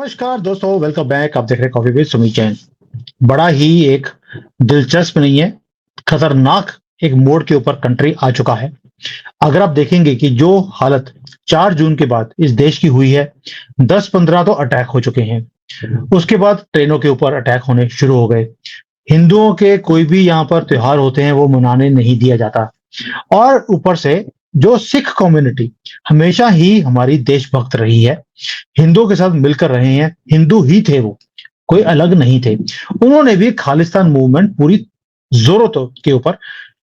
नमस्कार दोस्तों, welcome back. आप देख रहे हैं कॉफी विद सुमित जैन। बड़ा ही एक दिलचस्प नहीं है, खतरनाक एक मोड़ के ऊपर कंट्री आ चुका है। अगर आप देखेंगे कि जो हालत 4 जून के बाद इस देश की हुई है, 10-15 तो अटैक हो चुके हैं। उसके बाद ट्रेनों के ऊपर अटैक होने शुरू हो गए। हिंदुओं के कोई भी यहाँ पर त्योहार होते हैं वो मनाने नहीं दिया जाता। और ऊपर से जो सिख कम्युनिटी हमेशा ही हमारी देशभक्त रही है, हिंदुओं के साथ मिलकर रहे हैं, हिंदू ही थे वो, कोई अलग नहीं थे। उन्होंने भी खालिस्तान मूवमेंट पूरी जोरों तो के ऊपर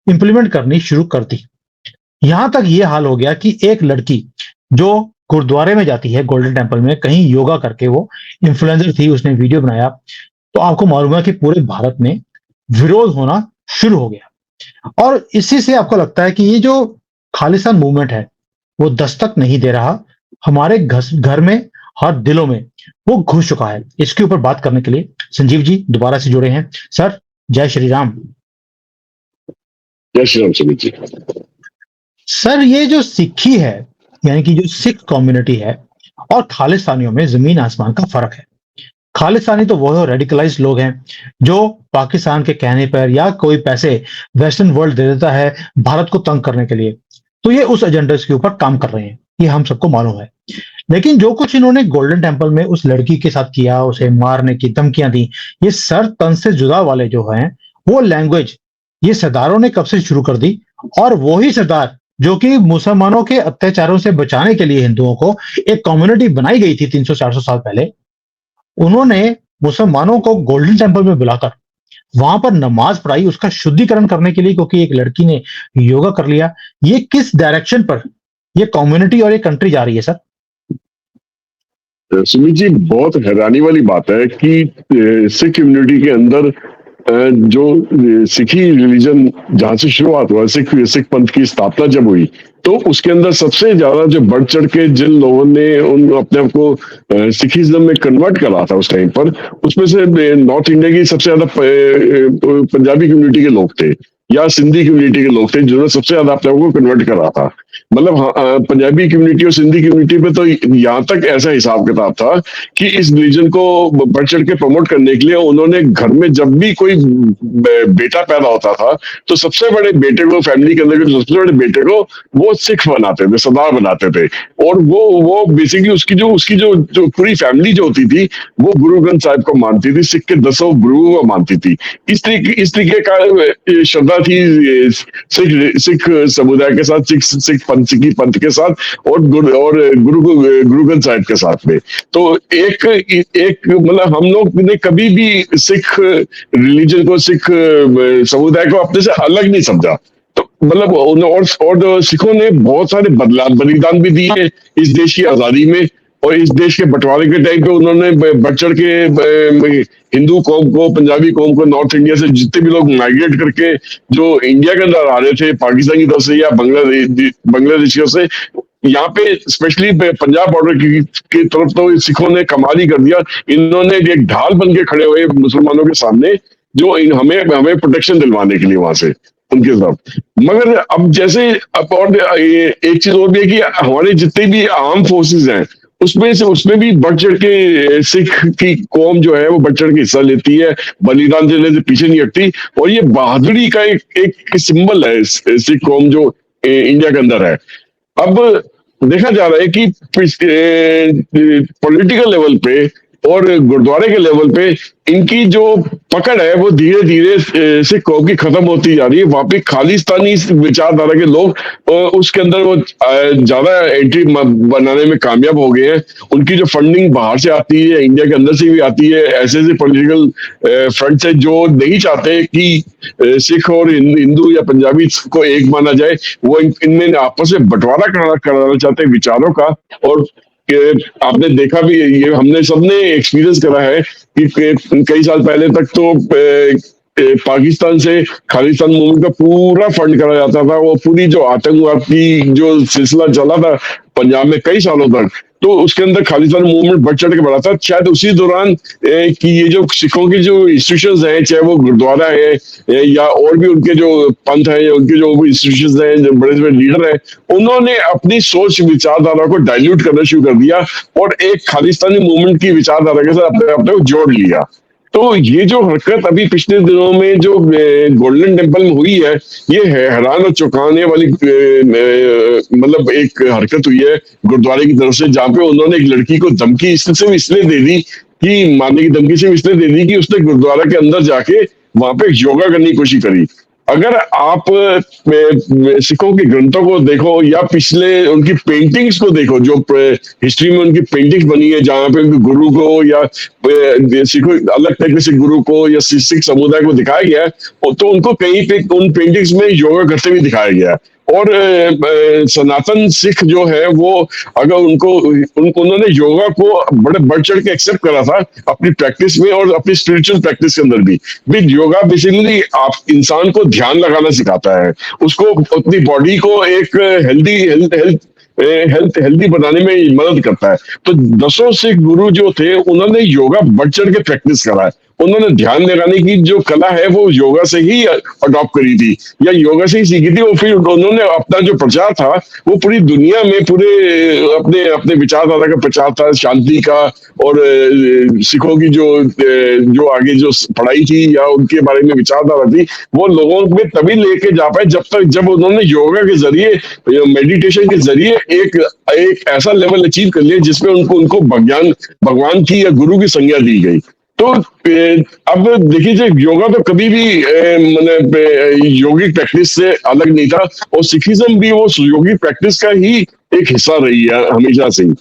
इंप्लीमेंट करनी शुरू कर दी। यहां तक ये हाल हो गया कि एक लड़की जो गुरुद्वारे में जाती है, गोल्डन टेम्पल में कहीं योगा करके, वो इन्फ्लुएंसर थी, उसने वीडियो बनाया, तो आपको मालूम है कि पूरे भारत में विरोध होना शुरू हो गया। और इसी से आपको लगता है कि ये जो खालिस्तान मूवमेंट है वो दस्तक नहीं दे रहा, हमारे घर में, हर दिलों में वो घुस चुका है। इसके ऊपर बात करने के लिए संजीव जी दोबारा से जुड़े हैं। सर, जय श्री राम। जय श्री राम सुमित जी। सर, ये जो सिक्खी है, यानी कि जो सिख कम्युनिटी है, और खालिस्तानियों में जमीन आसमान का फर्क है। खालिस्तानी तो वो रेडिकलाइज्ड लोग हैं जो पाकिस्तान के कहने पर या कोई पैसे वेस्टर्न वर्ल्ड दे देता है भारत को तंग करने के लिए, तो ये उस एजेंडे के ऊपर काम कर रहे हैं, ये हम सबको मालूम है। लेकिन जो कुछ इन्होंने गोल्डन टेम्पल में उस लड़की के साथ किया, उसे मारने की धमकियां दी, ये सर तन से जुदा वाले जो हैं, वो लैंग्वेज ये सरदारों ने कब से शुरू कर दी। और वही सरदार जो कि मुसलमानों के अत्याचारों से बचाने के लिए हिंदुओं को एक कम्युनिटी बनाई गई थी 300-400 साल पहले, उन्होंने मुसलमानों को गोल्डन टेम्पल में बुलाकर वहां पर नमाज पढ़ाई, उसका शुद्धिकरण करने के लिए, क्योंकि एक लड़की ने योगा कर लिया। ये किस डायरेक्शन पर ये कम्युनिटी और ये कंट्री जा रही है सर? सुमित जी, बहुत हैरानी वाली बात है कि सिख कम्युनिटी के अंदर जो सिखी रिलीजन जहां से शुरुआत हुआ, सिख सिख पंथ की स्थापना जब हुई, तो उसके अंदर सबसे ज्यादा जो बढ़ चढ़ के जिन लोगों ने उन अपने आप को सिखिज्म में कन्वर्ट करा था उस टाइम पर, उसमें से नॉर्थ इंडिया की सबसे ज्यादा पंजाबी कम्युनिटी के लोग थे या सिंधी कम्युनिटी के लोग थे जिन्होंने सबसे ज्यादा अपने आप को कन्वर्ट करा था। मतलब पंजाबी कम्युनिटी और सिंधी कम्युनिटी पे तो यहाँ तक ऐसा हिसाब किताब था कि इस रिलीजन को बढ़ चढ़ के प्रमोट करने के लिए उन्होंने घर में जब भी कोई बेटा पैदा होता था तो सबसे बड़े बेटे को, फैमिली के अंदर सबसे बड़े बेटे को वो सिख बनाते थे, सरदार बनाते थे। और वो बेसिकली उसकी जो पूरी फैमिली जो होती थी वो गुरु ग्रंथ साहिब को मानती थी, सिख के 10 गुरुओं को मानती थी। इस तरीके का श्रद्धा थी सिख समुदाय के साथ, सिख सिखी पंथ के साथ और गुरु ग्रंथ साहिब के साथ में। तो एक एक मतलब हम लोग ने कभी भी सिख रिलीजन को, सिख समुदाय को अपने से अलग नहीं समझा। तो मतलब और सिखों ने बहुत सारे बलिदान भी दिए इस देश की आजादी में, और इस देश के बंटवारे के टाइम पे उन्होंने बढ़ चढ़ के हिंदू कौम को, पंजाबी कौम को, नॉर्थ इंडिया से जितने भी लोग माइग्रेट करके जो इंडिया के अंदर आ रहे थे पाकिस्तान की तरफ से या बांग्लादेशियों से, यहाँ पे स्पेशली पंजाब बॉर्डर की तरफ तो सिखों ने कमाल ही कर दिया। इन्होंने एक ढाल बन के खड़े हुए मुसलमानों के सामने, जो हमें प्रोटेक्शन दिलवाने के लिए वहां से उनके साथ। मगर अब जैसे अब और एक चीज और भी है कि हमारे जितने भी आर्म फोर्सेस हैं उसमें भी बढ़ चढ़ के सिख की कौम जो है वो बढ़ चढ़ के हिस्सा लेती है, बलिदान देने से पीछे नहीं हटती। और ये बहादुरी का एक सिंबल है सिख कौम जो इंडिया के अंदर है। अब देखा जा रहा है कि पॉलिटिकल लेवल पे और गुरुद्वारे के लेवल पे इनकी जो पकड़ है वो धीरे धीरे सिख कौम की खत्म होती जा रही है। वहां पे खालिस्तानी विचारधारा के लोग उसके अंदर वो ज्यादा एंट्री बनाने में कामयाब हो गए हैं। उनकी जो फंडिंग बाहर से आती है, इंडिया के अंदर से भी आती है, ऐसे पॉलिटिकल फ्रंट से जो नहीं चाहते कि सिख और हिंदू या पंजाबी को एक माना जाए, वो इनमें आपस में बंटवारा कराना चाहते हैं विचारों का। और आपने देखा भी, ये हमने सबने एक्सपीरियंस करा है कि कई साल पहले तक तो पाकिस्तान से खालिस्तान मूवमेंट का पूरा फंड करा जाता था। वो पूरी जो आतंकवाद की जो सिलसिला चला था पंजाब में कई सालों तक, तो उसके अंदर खालिस्तानी मूवमेंट बढ़ चढ़ के बढ़ा था। शायद उसी दौरान कि ये जो सिखों की जो इंस्टीट्यूशंस हैं, चाहे वो गुरुद्वारा है या और भी उनके जो पंथ है या उनके जो इंस्टीट्यूशंस हैं, जो बड़े बड़े लीडर हैं, उन्होंने अपनी सोच विचारधारा को डाइल्यूट करना शुरू कर दिया और एक खालिस्तानी मूवमेंट की विचारधारा के साथ अपने अपने को जोड़ लिया। तो ये जो हरकत अभी पिछले दिनों में जो गोल्डन टेम्पल में हुई है, ये हैरान और चौंकाने वाली मतलब एक हरकत हुई है गुरुद्वारे की तरफ से, जहाँ पे उन्होंने एक लड़की को धमकी सिर्फ इसलिए दे दी, कि मारने की धमकी सिर्फ इसलिए दे दी कि उसने गुरुद्वारा के अंदर जाके वहां पे योगा करने की कोशिश करी। अगर आप सिखों के ग्रंथों को देखो या पिछले उनकी पेंटिंग्स को देखो, जो हिस्ट्री में उनकी पेंटिंग्स बनी है, जहां पे उनके गुरु को या सिखों अलग तरीके से गुरु को या सिख समुदाय को दिखाया गया है, तो उनको कहीं पे उन पेंटिंग्स में योगा करते हुए दिखाया गया है। और सनातन सिख जो है वो, अगर उन्होंने योगा को बड़े बढ़ चढ़ के एक्सेप्ट करा था अपनी प्रैक्टिस में और अपनी स्पिरिचुअल प्रैक्टिस के अंदर भी। योगा बेसिकली आप इंसान को ध्यान लगाना सिखाता है, उसको अपनी बॉडी को एक हेल्दी बनाने में मदद करता है। तो दसों सिख गुरु जो थे, उन्होंने योगा बढ़ चढ़ के प्रैक्टिस करा है। उन्होंने ध्यान लगाने की जो कला है वो योगा से ही अडॉप्ट करी थी या योगा से ही सीखी थी। और फिर उन्होंने अपना जो प्रचार था वो पूरी दुनिया में पूरे अपने अपने विचारधारा का प्रचार था, शांति का। और सिखों की जो आगे जो पढ़ाई थी या उनके बारे में विचारधारा थी, वो लोगों में तभी लेके जा पाए जब उन्होंने योगा के जरिए, मेडिटेशन के जरिए एक एक ऐसा लेवल अचीव कर लिया जिसमें उनको भगवान की या गुरु की संज्ञा दी गई। तो अब देखिए, योगा तो कभी भी मतलब योगिक प्रैक्टिस से अलग नहीं था, और सिखिज्म भी वो योगिक प्रैक्टिस का ही एक हिस्सा रही है हमेशा से ही।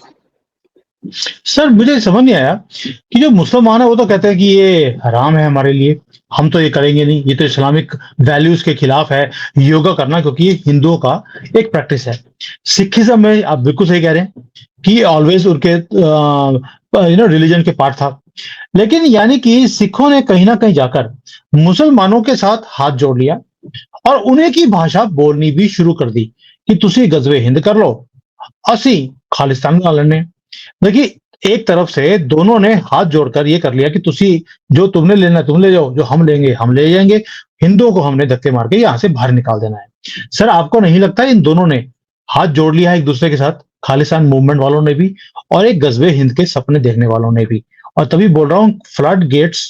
सर मुझे समझ नहीं आया कि जो मुसलमान है वो तो कहते हैं कि ये हराम है हमारे लिए, हम तो ये करेंगे नहीं, ये तो इस्लामिक वैल्यूज के खिलाफ है योगा करना, क्योंकि ये हिंदुओं का एक प्रैक्टिस है। सिखिज्म में आप बिल्कुल सही कह रहे हैं कि ऑलवेज उनके रिलीजन के पार्ट था, लेकिन यानी कि सिखों ने कहीं ना कहीं जाकर मुसलमानों के साथ हाथ जोड़ लिया और उन्हें की भाषा बोलनी भी शुरू कर दी कि तुसी गजवे हिंद कर लो, असी खालिस्तान का लड़ने। देखिए एक तरफ से दोनों ने हाथ जोड़कर ये कर लिया कि तुसी जो तुमने लेना तुम ले जाओ, जो हम लेंगे हम ले जाएंगे, हिंदुओं को हमने धक्के मार के यहां से बाहर निकाल देना है। सर आपको नहीं लगता इन दोनों ने हाथ जोड़ लिया है एक दूसरे के साथ, खालिस्तान मूवमेंट वालों ने भी और एक गजबे हिंद के सपने देखने वालों ने भी? और तभी बोल रहा हूं flood gates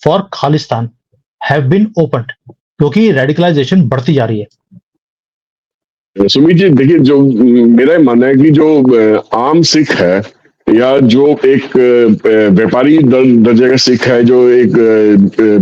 for Khalistan have been opened, क्योंकि रेडिकलाइजेशन बढ़ती जा रही है। सुमित जी देखिए, जो मेरा मानना है कि जो आम सिख है या जो एक व्यापारी दर्जे का सिख है, जो एक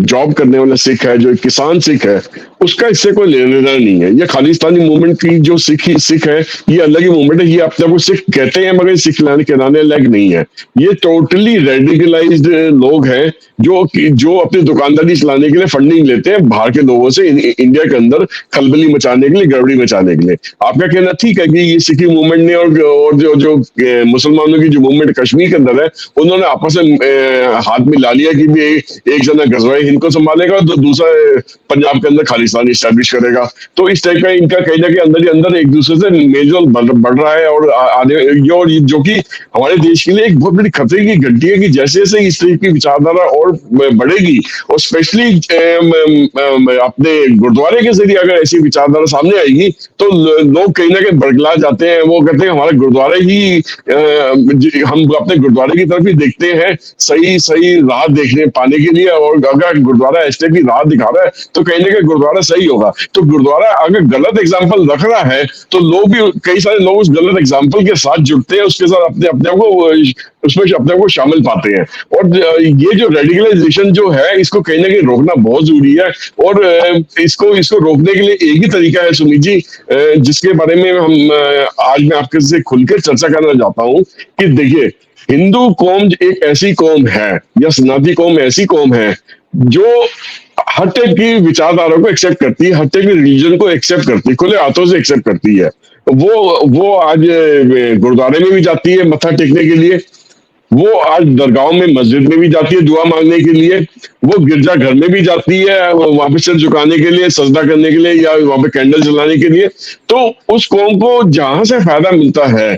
जॉब करने वाला सिख है, जो एक किसान सिख है, उसका इससे कोई लेना देना नहीं है। ये खालिस्तानी मूवमेंट की जो सिख है, ये अलग ही मूवमेंट है। ये अपने को सिख कहते हैं मगर सिख कहलाने लायक नहीं है। ये टोटली रेडिकलाइज्ड लोग हैं जो अपनी दुकानदारी चलाने के लिए फंडिंग लेते हैं बाहर के लोगों से, इंडिया के अंदर खलबली मचाने के लिए, गड़बड़ी मचाने के लिए। आपका कहना ठीक है कि ये सिखी मूवमेंट ने और जो मुसलमानों की जो मूवमेंट कश्मीर के अंदर है, उन्होंने आपस में हाथ मिला लिया कि भी एक जना गजवाए हिंद को संभालेगा तो दूसरा पंजाब के अंदर खालिस्तान इस्टेब्लिश करेगा। तो इस टाइप का इनका कहीं ना कहीं अंदर ही अंदर एक दूसरे से मेलजोल बढ़ रहा है। और आने जो कि हमारे देश के लिए एक बहुत बड़ी खतरे की घंटी है कि जैसे जैसे इस तरह की विचारधारा और बढ़ेगी, और स्पेशली अपने गुरुद्वारे के जरिए अगर ऐसी विचारधारा सामने आएगी, तो लोग कहीं ना कहीं बरगला जाते हैं। वो कहते हैं हमारा गुरुद्वारे ही हम अपने गुरुद्वारे की तरफ ही देखते हैं सही राह देखने पाने के लिए। और अगर गुरुद्वारा इस टाइप की राह दिखा रहा है तो कहीं ना कहीं गुरुद्वारा सही होगा। तो गुरुद्वारा अगर गलत एग्जाम्पल रख रहा है तो लोग भी, कई सारे लोग उस गलत एग्जाम्पल के साथ जुड़ते हैं, उसके साथ अपने को उसमें अपने को शामिल पाते हैं। और ये जो रेडिकलाइजेशन जो है, इसको कहीं ना कहीं रोकना बहुत जरूरी है। और इसको रोकने के लिए एक ही तरीका है सुमित जी, जिसके बारे में हम आज मैं आपके से खुलकर चर्चा करना चाहता हूँ कि देखिए, हिंदू कौम एक ऐसी कौम है या सनातनी कौम ऐसी कौम है जो हर टाइप की विचारधारा को एक्सेप्ट करती है, हर टाइप की रिलीजन को एक्सेप्ट करती है, खुले हाथों से एक्सेप्ट करती है। वो आज गुरुद्वारे में भी जाती है मत्था टेकने के लिए, वो आज दरगाहों में मस्जिद में भी जाती है दुआ मांगने के लिए, वो गिरजा घर में भी जाती है वहां पे सिर झुकाने के लिए, सजदा करने के लिए, या वहां पे कैंडल जलाने के लिए। तो उस कौम को जहां से फायदा मिलता है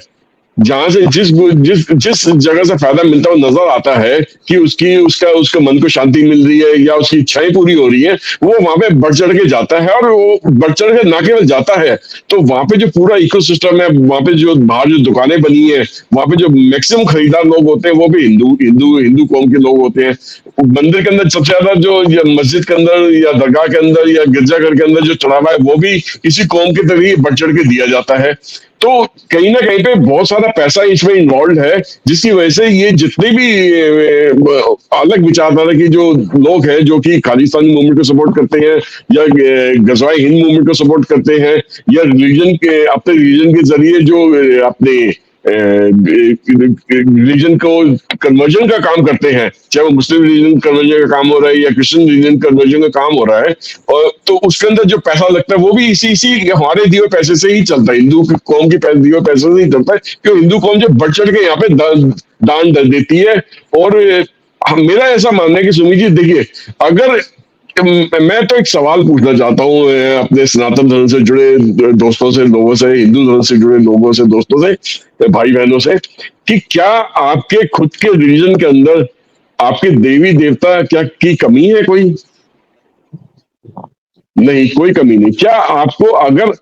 जहां से जिस जिस जिस जगह से फायदा मिलता है वो नजर आता है कि उसकी उसका उसके मन को शांति मिल रही है या उसकी इच्छाएं पूरी हो रही है, वो वहां पे बढ़ चढ़ के जाता है। और वो बढ़ चढ़ के ना केवल जाता है, तो वहां पे जो पूरा इकोसिस्टम है, वहां पे जो बाहर जो दुकानें बनी है, वहां पे जो मैक्सिमम खरीदार लोग होते हैं वो भी हिंदू हिंदू हिंदू कौम के लोग होते हैं। मंदिर के अंदर सबसे ज्यादा जो, या मस्जिद के अंदर या दरगाह के अंदर या गिरजाघर के अंदर जो चढ़ावा है वो भी इसी कौम के तरह ही बढ़ चढ़ के दिया जाता है। तो कहीं ना कहीं पे बहुत सारा पैसा इसमें इन्वॉल्व है, जिसकी वजह से ये जितने भी अलग विचारधारा के जो लोग हैं जो कि खालिस्तानी मूवमेंट को सपोर्ट करते हैं या गजवाए हिंद मूवमेंट को सपोर्ट करते हैं, या रिलीजन के अपने रिलीजन के जरिए जो अपने रिलीजन को कन्वर्जन का काम करते हैं, चाहे वो मुस्लिम रिलीजन कन्वर्जन का काम हो रहा है या क्रिश्चियन रिलीजन कन्वर्जन का काम हो रहा है, और तो उसके अंदर जो पैसा लगता है वो भी इसी इसी हमारे दिए हुए पैसे से ही चलता है, हिंदू कौम के दिए हुए पैसे से ही चलता है, क्योंकि हिंदू कौम जो बढ़ चढ़ के यहाँ पे दान देती है। और मेरा ऐसा मानना है कि सुमित जी देखिए, अगर मैं तो एक सवाल पूछना चाहता हूँ अपने सनातन धर्म से जुड़े दोस्तों से, लोगों से, हिंदू धर्म से जुड़े लोगों से, दोस्तों से, भाई बहनों से, कि क्या आपके खुद के रिलीजन के अंदर आपके देवी देवता क्या की कमी है? कोई नहीं, कोई कमी नहीं। क्या आपको अगर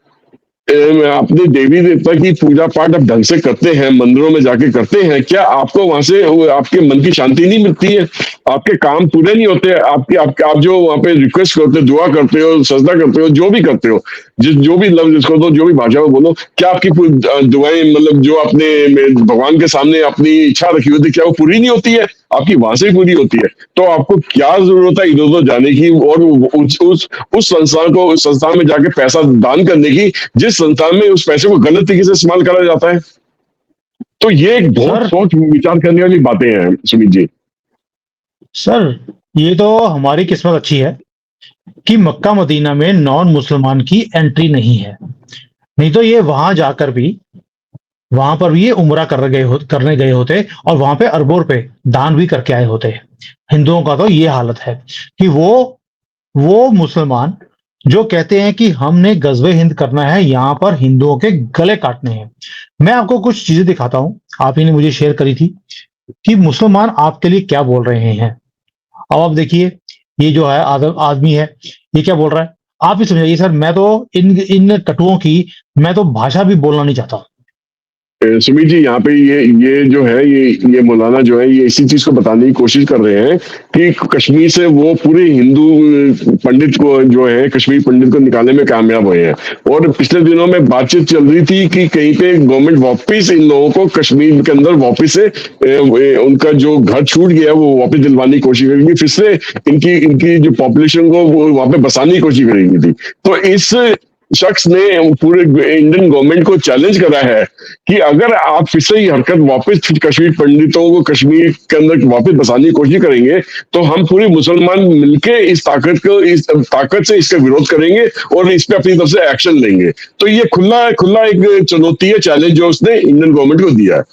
अपने देवी देवता की पूजा पाठ आप ढंग से करते हैं, मंदिरों में जाके करते हैं, क्या आपको वहां से आपके मन की शांति नहीं मिलती है? आपके काम पूरे नहीं होते? आपके आपके आप जो वहां पे रिक्वेस्ट करते हो, दुआ करते हो, सजदा करते हो, जो भी करते हो, जो भी लफ्ज इसको दो, जो भी भाषा में बोलो, क्या आपकी दुआएं, मतलब जो आपने भगवान के सामने अपनी इच्छा रखी होती है, क्या वो पूरी नहीं होती है? आपकी वहां से पूरी होती है। तो आपको क्या जरूरत है इधर उधर जाने की और उस संस्थान को, उस संस्थान में जाके पैसा दान करने की, जिस संस्थान में उस पैसे को गलत तरीके से इस्तेमाल करा जाता है? तो ये एक बहुत सर सोच विचार करने वाली बातें हैं सुमित जी। सर ये तो हमारी किस्मत अच्छी है कि मक्का मदीना में नॉन मुसलमान की एंट्री नहीं है, नहीं तो ये वहां जाकर भी, वहां पर भी ये उम्रा करने गए होते और वहां पे अरबों रुपए दान भी करके आए होते। हिंदुओं का तो ये हालत है कि वो मुसलमान जो कहते हैं कि हमने गजवे हिंद करना है, यहाँ पर हिंदुओं के गले काटने हैं। मैं आपको कुछ चीजें दिखाता हूं, आप ही ने मुझे शेयर करी थी कि मुसलमान आपके लिए क्या बोल रहे हैं। अब आप देखिए, ये जो है आदमी है, ये क्या बोल रहा है, आप ही समझाइए सर। मैं तो इन कटुओं की मैं तो भाषा भी बोलना नहीं चाहता। सुमित जी, यहाँ पे ये जो है, ये मौलाना जो है, ये इसी चीज को बताने की कोशिश कर रहे हैं कि कश्मीर से वो पूरे हिंदू पंडित को जो है, कश्मीर पंडित को निकालने में कामयाब हुए हैं। और पिछले दिनों में बातचीत चल रही थी कि कहीं पे गवर्नमेंट वापस इन लोगों को कश्मीर के अंदर वापस से उनका जो घर छूट गया वो वापस दिलवाने की कोशिश करेगी, फिर से इनकी इनकी जो पॉपुलेशन को वो वहां पे बसाने की कोशिश करेगी थी। तो इस शख्स ने पूरे इंडियन गवर्नमेंट को चैलेंज करा है कि अगर आप फिर से ही हरकत वापस कश्मीर पंडितों को कश्मीर के अंदर वापस बसाने की कोशिश करेंगे, तो हम पूरे मुसलमान मिलके इस ताकत से इसका विरोध करेंगे और इस पे अपनी तरफ से एक्शन लेंगे। तो ये खुला खुला एक चुनौती है, चैलेंज जो उसने इंडियन गवर्नमेंट को दिया है।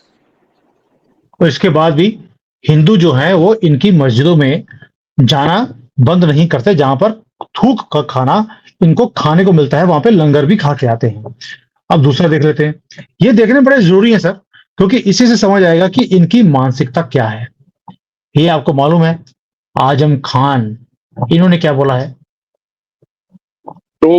और इसके बाद भी हिंदू जो है वो इनकी मस्जिदों में जाना बंद नहीं करते, जहां पर थूक का खाना इनको खाने को मिलता है, वहां पे लंगर भी खा के आते हैं। अब दूसरा देख लेते हैं, ये देखने बड़े जरूरी है सर, क्योंकि इसी से समझ आएगा कि इनकी मानसिकता क्या है। ये आपको मालूम है आजम खान, इन्होंने क्या बोला है? तो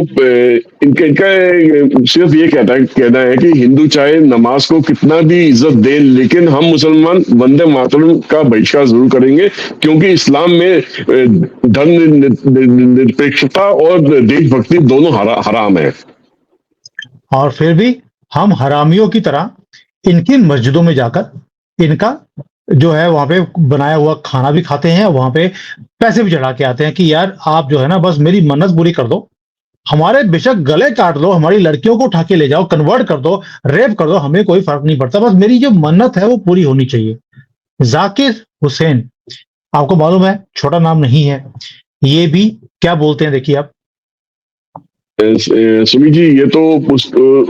इनका इनका सिर्फ ये कहना है कि हिंदू चाहे नमाज को कितना भी इज्जत दे, लेकिन हम मुसलमान वंदे मातरम का बहिष्कार जरूर करेंगे, क्योंकि इस्लाम में धर्म निरपेक्षता और देशभक्ति दोनों हराम है। और फिर भी हम हरामियों की तरह इनकी मस्जिदों में जाकर इनका जो है वहां पे बनाया हुआ खाना भी खाते हैं, वहां पे पैसे भी चढ़ा के आते हैं कि यार आप जो है ना बस मेरी मन्नत पूरी कर दो, हमारे बेशक गले काट दो, हमारी लड़कियों को उठा के ले जाओ, कन्वर्ट कर दो, रेप कर दो, हमें कोई फर्क नहीं पड़ता, बस मेरी जो मन्नत है वो पूरी होनी चाहिए। जाकिर हुसैन, आपको मालूम है छोटा नाम नहीं है, ये भी क्या बोलते हैं देखिए आप। सुमित जी, ये तो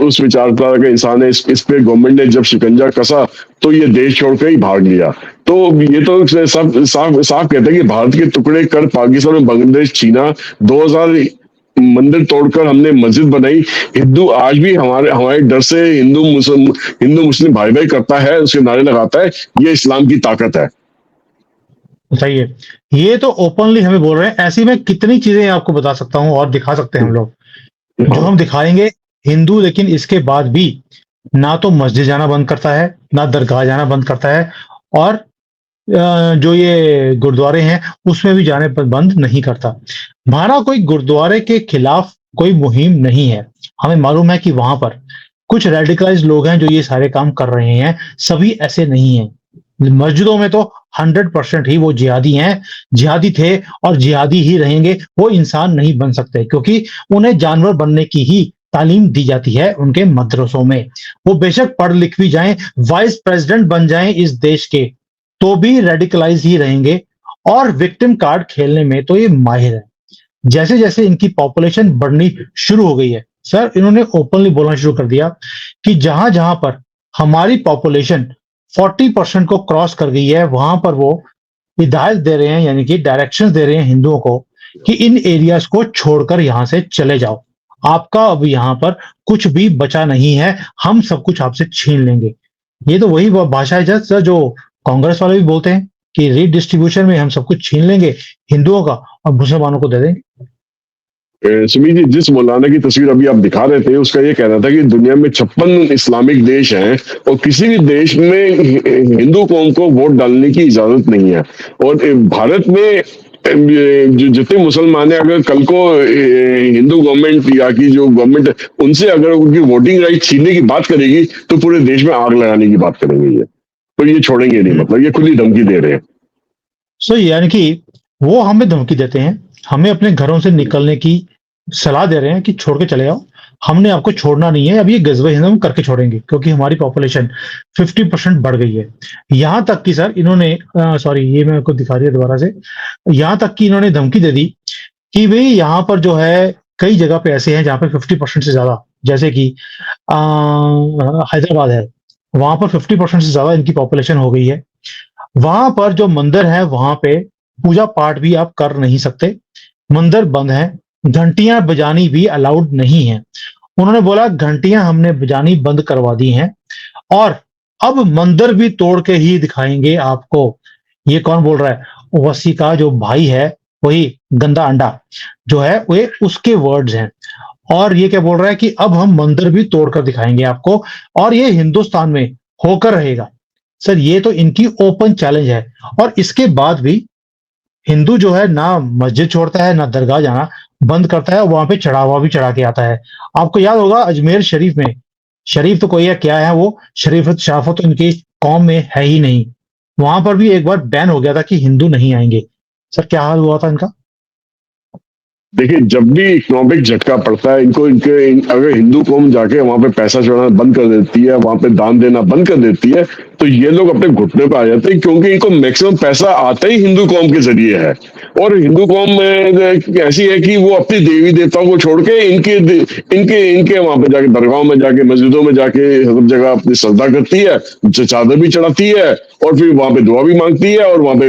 उस विचारधारा का इंसान है। इस पे गवर्नमेंट ने जब शिकंजा कसा तो ये देश छोड़कर ही भाग लिया। तो ये तो साफ कहते हैं कि भारत के टुकड़े कर पाकिस्तान और बांग्लादेश, चीना 2000 मंदिर तोड़कर हमने मस्जिद बनाई। हिंदू आज भी हमारे हमारे डर से हिंदू मुस्लिम भाई भाई करता है, उसके नारे लगाता है। ये इस्लाम की ताकत है। सही है। ये तो ओपनली हमें बोल रहे हैं। ऐसी मैं कितनी चीजें आपको बता सकता हूँ और दिखा सकते हैं हम लोग, जो हाँ। हम दिखाएंगे। हिंदू लेकिन इसके बाद भी ना तो मस्जिद जाना बंद करता है, ना दरगाह जाना बंद करता है, और जो ये गुरुद्वारे हैं उसमें भी जाने पर बंद नहीं करता। हमारा कोई गुरुद्वारे के खिलाफ कोई मुहिम नहीं है। हमें मालूम है कि वहां पर कुछ रेडिकलाइज लोग हैं जो ये सारे काम कर रहे हैं, सभी ऐसे नहीं हैं। मस्जिदों में तो 100% ही वो जिहादी हैं, जिहादी थे और जिहादी ही रहेंगे। वो इंसान नहीं बन सकते क्योंकि उन्हें जानवर बनने की ही तालीम दी जाती है उनके मदरसों में। वो बेशक पढ़ लिख भी जाएं, वाइस प्रेसिडेंट बन जाएं इस देश के, तो भी रेडिकलाइज ही रहेंगे। और विक्टिम कार्ड खेलने में तो ये माहिर है। जैसे जैसे इनकी पॉपुलेशन बढ़नी शुरू हो गई है सर, इन्होंने ओपनली बोलना शुरू कर दिया कि जहां जहां पर हमारी पॉपुलेशन 40% को क्रॉस कर गई है, वहां पर वो हिदायत दे रहे हैं, यानी कि डायरेक्शंस दे रहे हैं हिंदुओं को कि इन एरियाज को छोड़कर यहां से चले जाओ। आपका अब यहां पर कुछ भी बचा नहीं है, हम सब कुछ आपसे छीन लेंगे। ये तो वही भाषा है सर जो कांग्रेस वाले भी बोलते हैं कि रीडिस्ट्रीब्यूशन में हम सब कुछ छीन लेंगे हिंदुओं का और मुसलमानों को दे देंगे। सुमित जी, जिस मौलाना की तस्वीर अभी आप दिखा रहे थे, उसका ये कहना था कि दुनिया में 56 इस्लामिक देश हैं और किसी भी देश में हिंदू कौम को वोट डालने की इजाजत नहीं है। और भारत में जो जितने मुसलमान हैं, अगर कल को हिंदू गवर्नमेंट या की जो गवर्नमेंट उनसे अगर उनकी वोटिंग राइट छीनने की बात करेगी तो पूरे देश में आग लगाने की बात करेंगे ये। तो ये छोड़ेंगे नहीं, मतलब ये खुली धमकी दे रहे हैं। सो यानी कि वो हमें धमकी देते हैं, हमें अपने घरों से निकलने की सलाह दे रहे हैं कि छोड़ के चले जाओ, हमने आपको छोड़ना नहीं है। अब ये गजबे हिंद हम करके छोड़ेंगे क्योंकि हमारी पॉपुलेशन 50% बढ़ गई है। यहां तक कि सर इन्होंने, सॉरी ये मेरे को दिखा रही है दोबारा से, यहां तक कि इन्होंने धमकी दे दी कि भाई यहाँ पर जो है कई जगह पे ऐसे हैं जहां पे 50% से ज्यादा, जैसे कि हैदराबाद है, वहां पर 50% से ज्यादा इनकी पॉपुलेशन हो गई है। वहां पर जो मंदिर है वहां पे पूजा पाठ भी आप कर नहीं सकते, मंदिर बंद है, घंटियां बजानी भी अलाउड नहीं है। उन्होंने बोला घंटियां हमने बजानी बंद करवा दी हैं और अब मंदिर भी तोड़ के ही दिखाएंगे आपको। ये कौन बोल रहा है? ओवैसी का जो भाई है, वही गंदा अंडा जो है, वे उसके वर्ड्स हैं। और ये क्या बोल रहा है कि अब हम मंदिर भी तोड़कर दिखाएंगे आपको, और ये हिंदुस्तान में होकर रहेगा। सर ये तो इनकी ओपन चैलेंज है। और इसके बाद भी हिंदू जो है ना मस्जिद छोड़ता है ना दरगाह जाना बंद करता है, वहां पे चढ़ावा भी चढ़ा के आता है। आपको याद होगा अजमेर शरीफ में, शरीफ तो कोई है क्या है वो, शरीफत शराफत तो इनकी कौम में है ही नहीं। वहां पर भी एक बार बैन हो गया था कि हिंदू नहीं आएंगे। सर क्या हाल हुआ था इनका? देखिए, जब भी इकोनॉमिक झटका पड़ता है इनको, अगर हिंदू कौम जाके वहां पे पैसा चढ़ाना बंद कर देती है, वहां पे दान देना बंद कर देती है, तो ये लोग अपने घुटने पे आ जाते हैं, क्योंकि इनको मैक्सिमम पैसा आता ही हिंदू कौम के जरिए है। और हिंदू कौम ऐसी है कि वो अपनी देवी देवताओं को छोड़ के इनके इनके इनके वहां पे जाके दरगाहों में जाके मस्जिदों में जाके सब जगह अपनी श्रद्धा करती है, चादर भी चढ़ाती है और फिर वहां पे दुआ भी मांगती है, और वहां पे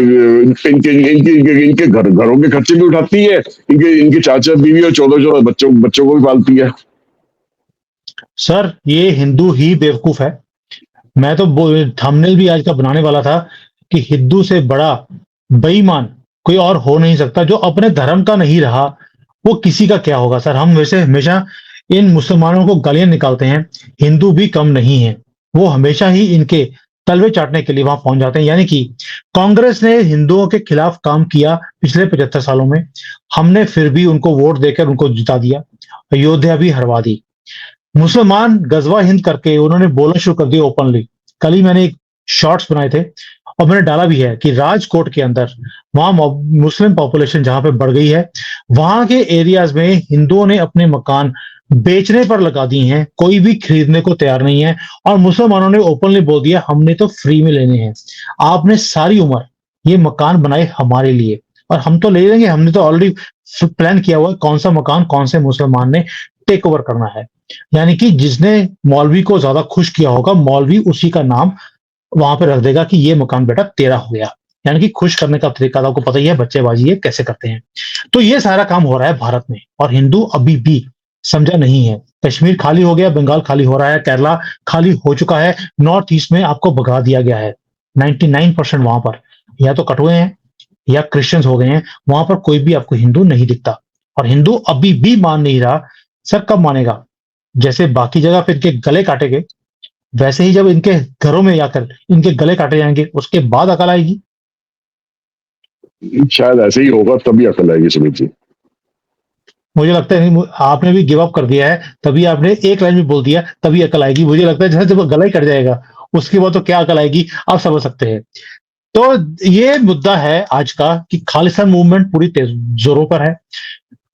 इनके इनके इनके, इनके घरों के खर्चे भी उठाती है, इनके इनके 4-4 बीवी और 14-14 बच्चों को भी पालती है। सर ये हिंदू ही बेवकूफ है। मैं तो थंबनेल भी आज का बनाने वाला था कि हिंदू से बड़ा बेईमान कोई और हो नहीं सकता। जो अपने धर्म का नहीं रहा वो किसी का क्या होगा। सर हम वैसे हमेशा इन मुसलमानों को गालियां निकालते हैं, हिंदू भी कम नहीं है, वो हमेशा ही इनके तलवे चाटने के लिए वहां पहुंच जाते हैं। यानी कि कांग्रेस ने हिंदुओं के खिलाफ काम किया पिछले 75 सालों में, हमने फिर भी उनको वोट देकर उनको जिता दिया, अयोध्या भी हरवा दी। मुसलमान गजवा हिंद करके उन्होंने बोलना शुरू कर दिया ओपनली। कल ही मैंने एक शॉर्ट्स बनाए थे और मैंने डाला भी है कि राजकोट के अंदर वहां मुस्लिम पॉपुलेशन जहां पे बढ़ गई है, वहां के एरियाज में हिंदुओं ने अपने मकान बेचने पर लगा दिए हैं, कोई भी खरीदने को तैयार नहीं है। और मुसलमानों ने ओपनली बोल दिया हमने तो फ्री में लेने हैं, आपने सारी उम्र ये मकान बनाए हमारे लिए और हम तो ले लेंगे, हमने तो ऑलरेडी प्लान किया हुआ है कौन सा मकान कौन से मुसलमान ने टेक ओवर करना है। यानी कि जिसने मौलवी को ज्यादा खुश किया होगा, मौलवी उसी का नाम वहां पे रख देगा कि ये मकान बेटा तेरा हो गया। यानी कि खुश करने का तरीका, तो आपको पता ही है बच्चेबाजी ये कैसे करते हैं। तो ये सारा काम हो रहा है भारत में, और हिंदू अभी भी समझा नहीं है। कश्मीर खाली हो गया, बंगाल खाली हो रहा है, केरला खाली हो चुका है, नॉर्थ ईस्ट में आपको भगा दिया गया है। 99% वहां पर या तो कटुए हैं या क्रिश्चियंस हो गए हैं, वहां पर कोई भी आपको हिंदू नहीं दिखता। और हिंदू अभी भी मान नहीं रहा। सर कब मानेगा? जैसे बाकी जगह पे इनके गले काटे गए, वैसे ही जब इनके घरों में जाकर इनके गले काटे जाएंगे, उसके बाद अकल आएगी। शायद ऐसे ही होगा, तभी अकल आएगी सुमित जी। मुझे लगता है नहीं, आपने भी गिव अप कर दिया है, तभी आपने एक लाइन में बोल दिया तभी अकल आएगी। मुझे लगता है जैसे जब गला ही कट जाएगा, उसके बाद तो क्या अकल आएगी, आप समझ सकते हैं। तो ये मुद्दा है आज का कि खालिस्तान मूवमेंट पूरी तेज जोरों पर है,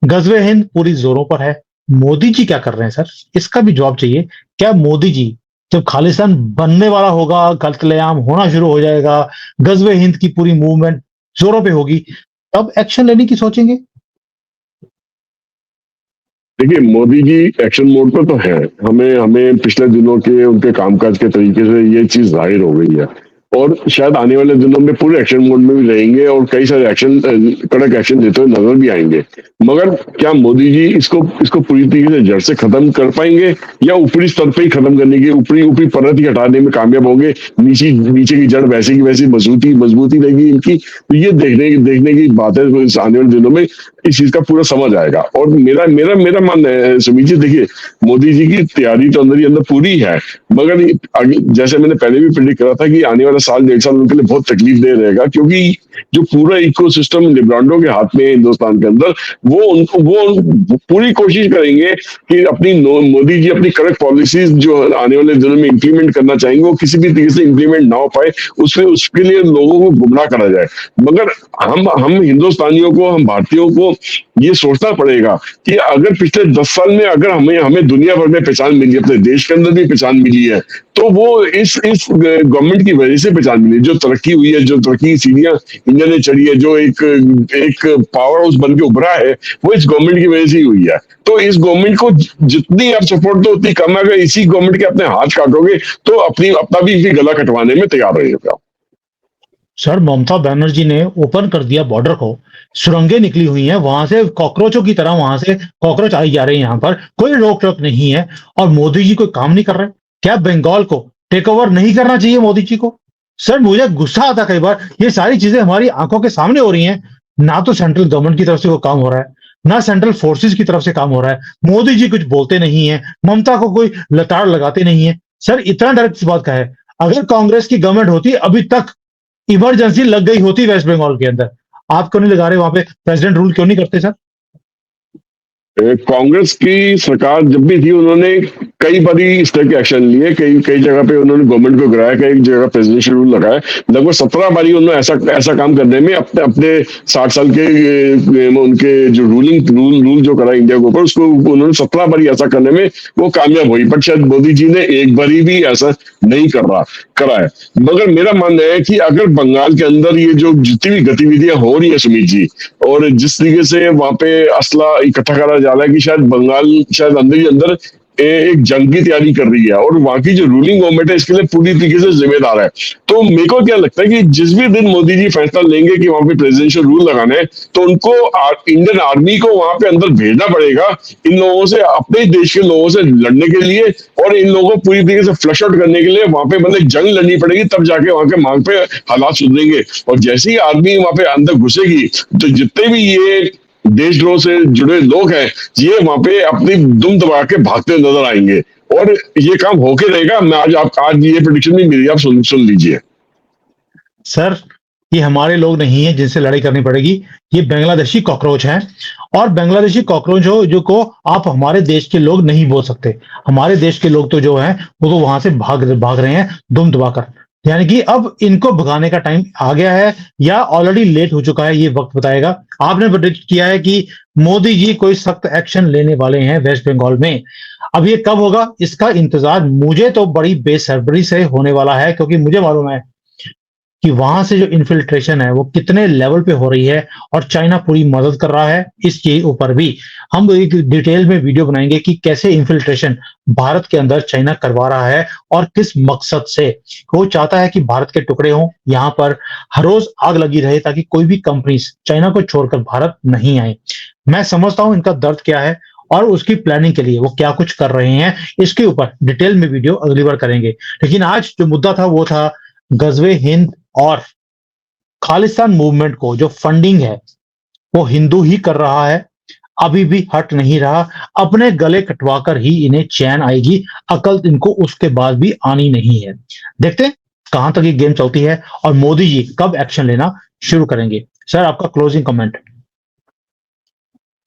गजवे हिंद पूरी जोरों पर है। मोदी जी क्या कर रहे हैं सर? इसका भी जवाब चाहिए। क्या मोदी जी जब खालिस्तान बनने वाला होगा, कत्लेआम होना शुरू हो जाएगा, गजवे हिंद की पूरी मूवमेंट जोरों पे होगी, तब एक्शन लेने की सोचेंगे? देखिए, मोदी जी एक्शन मोड पर तो है। हमें हमें पिछले दिनों के उनके कामकाज के तरीके से ये चीज जाहिर हो गई है, और शायद आने वाले दिनों में पूरे एक्शन मोड में भी रहेंगे और कई सारे एक्शन, कड़क एक्शन लेते हुए नजर भी आएंगे। मगर क्या मोदी जी इसको इसको पूरी तरीके से जड़ से खत्म कर पाएंगे, या ऊपरी स्तर पे ही खत्म करने की, ऊपरी ऊपरी परत ही हटाने में कामयाब होंगे? नीचे नीचे की जड़ वैसे की वैसी मजबूती मजबूती रहेगी इनकी। तो ये देखने की बात है। इस आने वाले दिनों में इस चीज का पूरा समझ आएगा। और मेरा मेरा मेरा मानना है सुमीत जी, देखिए, मोदी जी की तैयारी तो अंदर ही अंदर पूरी है, मगर जैसे मैंने पहले भी प्रेडिक्ट करा था कि आने वाला साल 1.5 साल उनके लिए बहुत तकलीफ दे रहेगा, क्योंकि जो पूरा इकोसिस्टम लिब्रांडो के हाथ में है हिंदुस्तान के अंदर, वो पूरी कोशिश करेंगे कि मोदी जी अपनी कड़क पॉलिसीज जो आने वाले दिनों में इंप्लीमेंट करना चाहेंगे, वो किसी भी तरीके से इंप्लीमेंट ना हो पाए, उसके लिए लोगों को गुमराह करा जाए। मगर हम हिंदुस्तानियों को, हम भारतीयों को ये सोचना पड़ेगा कि अगर पिछले 10 साल में अगर हमें हमें दुनिया भर में पहचान मिली, अपने देश के अंदर भी पहचान मिली है, तो वो इस गवर्नमेंट की वजह से पहचान मिली। जो तरक्की हुई है, जो तरक्की की सीढ़ियां इंडिया ने चढ़ी है, जो एक एक पावर हाउस बन के उभरा है, वो इस गवर्नमेंट की वजह से ही हुई है। तो इस गवर्नमेंट को जितनी आप सपोर्ट दो उतनी कम है। अगर इसी गवर्नमेंट के अपने हाथ काटोगे तो अपना भी गला कटवाने में तैयार रहेगा। सर ममता बनर्जी ने ओपन कर दिया बॉर्डर को, सुरंगें निकली हुई हैं, वहां से कॉकरोचों की तरह वहां से कॉकरोच आई जा रहे हैं, यहाँ पर कोई रोक टोक नहीं है, और मोदी जी कोई काम नहीं कर रहे। क्या बंगाल को टेक ओवर नहीं करना चाहिए मोदी जी को? सर मुझे गुस्सा आता कई बार, ये सारी चीजें हमारी आंखों के सामने हो रही हैं, ना तो सेंट्रल गवर्नमेंट की तरफ से कोई काम हो रहा है, ना सेंट्रल फोर्सेस की तरफ से काम हो रहा है, मोदी जी कुछ बोलते नहीं है, ममता को कोई लताड़ लगाते नहीं है। सर इतना डर किस बात का है? अगर कांग्रेस की गवर्नमेंट होती अभी तक इमरजेंसी लग गई होती वेस्ट बंगाल के अंदर, आप क्यों नहीं लगा रहे? वहां पे प्रेसिडेंट रूल क्यों नहीं करते सर? कांग्रेस की सरकार जब भी थी, उन्होंने कई बारी इस तरह के एक्शन लिए, कई कई जगह पे उन्होंने गवर्नमेंट को गिराया, कई जगह प्रेसिडेंशियल रूल लगाया। लगभग 17 बारी उन्होंने ऐसा ऐसा काम करने में अपने अपने 60 साल के उनके जो रूल जो करा इंडिया के ऊपर, उसको उन्होंने 17 बारी ऐसा करने में वो कामयाब हुई। बट शायद मोदी जी ने एक बारी भी ऐसा नहीं करा है। मगर मेरा मानना है कि अगर बंगाल के अंदर ये जो जितनी भी गतिविधियां हो रही है सुमीत जी, और जिस तरीके से वहां पे असला इकट्ठा करा जा रहा है, कि शायद बंगाल शायद अंदर ही अंदर एक जंग की तैयारी कर रही है, और वहां की जो रूलिंग गवर्नमेंट है इसके लिए पूरी तरीके से जिम्मेदार है। तो मेरे को क्या लगता है कि जिस भी दिन मोदी जी फैसला लेंगे कि वहां पे प्रेसिडेंशियल रूल लगाने हैं, तो उनको इंडियन आर्मी को वहां पे अंदर भेजना पड़ेगा, इन लोगों से, अपने देश के लोगों से लड़ने के लिए, और इन लोगों को पूरी तरीके से फ्लश आउट करने के लिए वहां पे मतलब जंग लड़नी पड़ेगी, तब जाके वहां के मांग पे हालात सुधरेंगे। और जैसे ही आर्मी वहां पे अंदर घुसेगी, तो जितने भी ये देशद्रोह से जुड़े लोग हैं, ये वहां पे अपनी दुम दबा के भागते नजर आएंगे, और ये काम होके रहेगा। मैं आज ये प्रेडिक्शन भी मेरी, आप सुन लीजिए। सर ये हमारे लोग नहीं है जिनसे लड़ाई करनी पड़ेगी, ये बांग्लादेशी कॉकरोच हैं, और बांग्लादेशी कॉकरोच जो को आप हमारे देश के लोग नहीं बोल सकते। हमारे देश के लोग तो जो हैं वो तो वहां से भाग रहे हैं दुम दबाकर। यानी कि अब इनको भगाने का टाइम आ गया है, या ऑलरेडी लेट हो चुका है, ये वक्त बताएगा। आपने प्रेडिक्ट किया है कि मोदी जी कोई सख्त एक्शन लेने वाले हैं वेस्ट बंगाल में। अब ये कब होगा इसका इंतजार मुझे तो बड़ी बेसब्री से होने वाला है, क्योंकि मुझे मालूम है कि वहां से जो इन्फिल्ट्रेशन है वो कितने लेवल पे हो रही है और चाइना पूरी मदद कर रहा है। इसके ऊपर भी हम एक डिटेल में वीडियो बनाएंगे कि कैसे इन्फिल्ट्रेशन भारत के अंदर चाइना करवा रहा है और किस मकसद से। वो चाहता है कि भारत के टुकड़े हों, यहाँ पर हर रोज आग लगी रहे ताकि कोई भी कंपनीज चाइना को छोड़कर भारत नहीं आए। मैं समझता हूं इनका दर्द क्या है और उसकी प्लानिंग के लिए वो क्या कुछ कर रहे हैं। इसके ऊपर डिटेल में वीडियो अगली बार करेंगे। लेकिन आज जो मुद्दा था वो था गजवे हिंद और खालिस्तान मूवमेंट को जो फंडिंग है वो हिंदू ही कर रहा है, अभी भी हट नहीं रहा। अपने गले कटवाकर ही इन्हें चैन आएगी, अकल इनको उसके बाद भी आनी नहीं है। देखते हैं कहां तक ये गेम चलती है और मोदी जी कब एक्शन लेना शुरू करेंगे। सर, आपका क्लोजिंग कमेंट।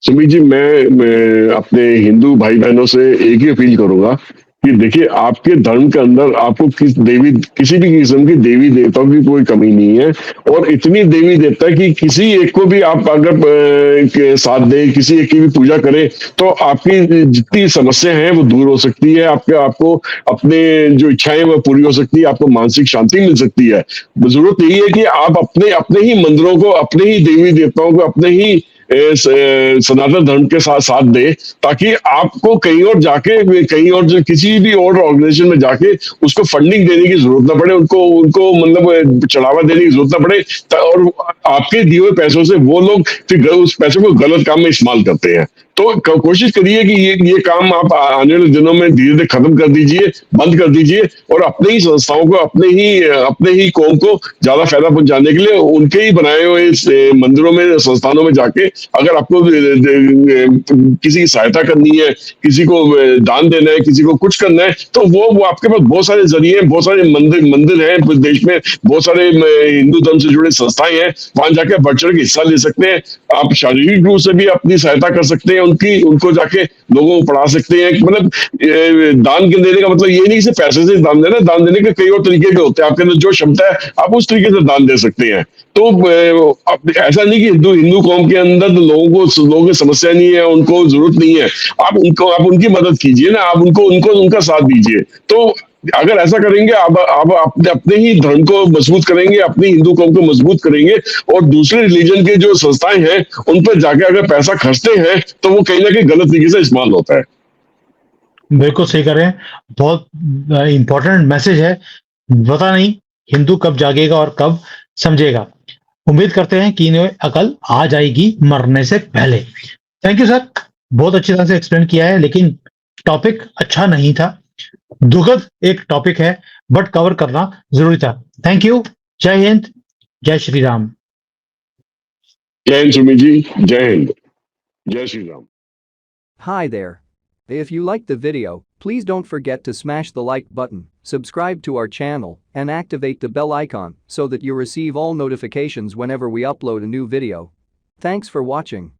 सुमित जी, मैं अपने हिंदू भाई बहनों से एक ही अपील करूंगा कि देखिए, आपके धर्म के अंदर आपको किसी भी किस्म की देवी देवताओं की कोई कमी नहीं है। और इतनी देवी देवता है कि किसी एक को भी आप अगर के साथ दे, किसी एक की भी पूजा करें, तो आपकी जितनी समस्या है वो दूर हो सकती है। आपको अपने जो इच्छाएं वो पूरी हो सकती है, आपको मानसिक शांति मिल सकती है। जरूरत यही है कि आप अपने अपने ही मंदिरों को, अपने ही देवी देवताओं को, अपने ही सनातन धर्म के साथ साथ दे, ताकि आपको कहीं और जाके, कहीं और जो किसी भी और ऑर्गेनाइजेशन में जाके उसको फंडिंग देने की जरूरत ना पड़े, उनको उनको मतलब चढ़ावा देने की जरूरत ना पड़े। और आपके दिए हुए पैसों से वो लोग फिर उस पैसों को गलत काम में इस्तेमाल करते हैं। तो कोशिश करिए कि ये काम आप आने वाले दिनों में धीरे धीरे खत्म कर दीजिए, बंद कर दीजिए, और अपने ही संस्थाओं को, अपने ही कौम को ज्यादा फायदा पहुंचाने के लिए उनके ही बनाए हुए इस मंदिरों में, संस्थानों में जाके अगर आपको किसी की सहायता करनी है, किसी को दान देना है, किसी को कुछ करना है, तो वो आपके पास बहुत सारे जरिए, बहुत सारे मंदिर हैं देश में, बहुत सारे हिंदू धर्म से जुड़े संस्थाएं हैं, वहां जाके बढ़ चढ़ के हिस्सा ले सकते हैं। आप शारीरिक रूप से भी अपनी सहायता कर सकते हैं, उनको जाके लोगों को पढ़ा सकते हैं। मतलब दान के देने का मतलब ये नहीं कि सिर्फ पैसे से दान देना, दान देने के कई और तरीके भी होते हैं। आपके अंदर जो क्षमता है आप उस तरीके से दान दे सकते हैं। तो ऐसा नहीं कि हिंदू हिंदू कौम के अंदर लोगों की समस्या नहीं है, उनको जरूरत नहीं है। आप उनकी मदद कीजिए ना, आप उनको उनको उनका साथ दीजिए। तो अगर ऐसा करेंगे, आप अपने ही धर्म को मजबूत करेंगे, अपनी हिंदू कौम को मजबूत करेंगे, और दूसरे रिलीजन के जो संस्थाएं हैं उन पर जाके अगर पैसा खर्चते हैं तो वो कहीं ना कहीं गलत तरीके से इस्तेमाल होता है। बिल्कुल सही कर रहे हैं। बहुत इंपॉर्टेंट मैसेज है। पता नहीं हिंदू कब जागेगा और कब समझेगा। उम्मीद करते हैं कि इन्हें अकल आ जाएगी मरने से पहले। थैंक यू सर, बहुत अच्छी तरह से एक्सप्लेन किया है। लेकिन टॉपिक अच्छा नहीं था, दुखद एक टॉपिक है, बट कवर करना जरूरी था। Thank you. जय हिंद, जय श्री राम। जय हिंद सुमित जी, जय हिंद, जय Shri Ram. Hi there. If you liked the video, please don't forget to smash the like button, subscribe to our channel, and activate the bell icon so that you receive all notifications whenever we upload a new video. Thanks for watching.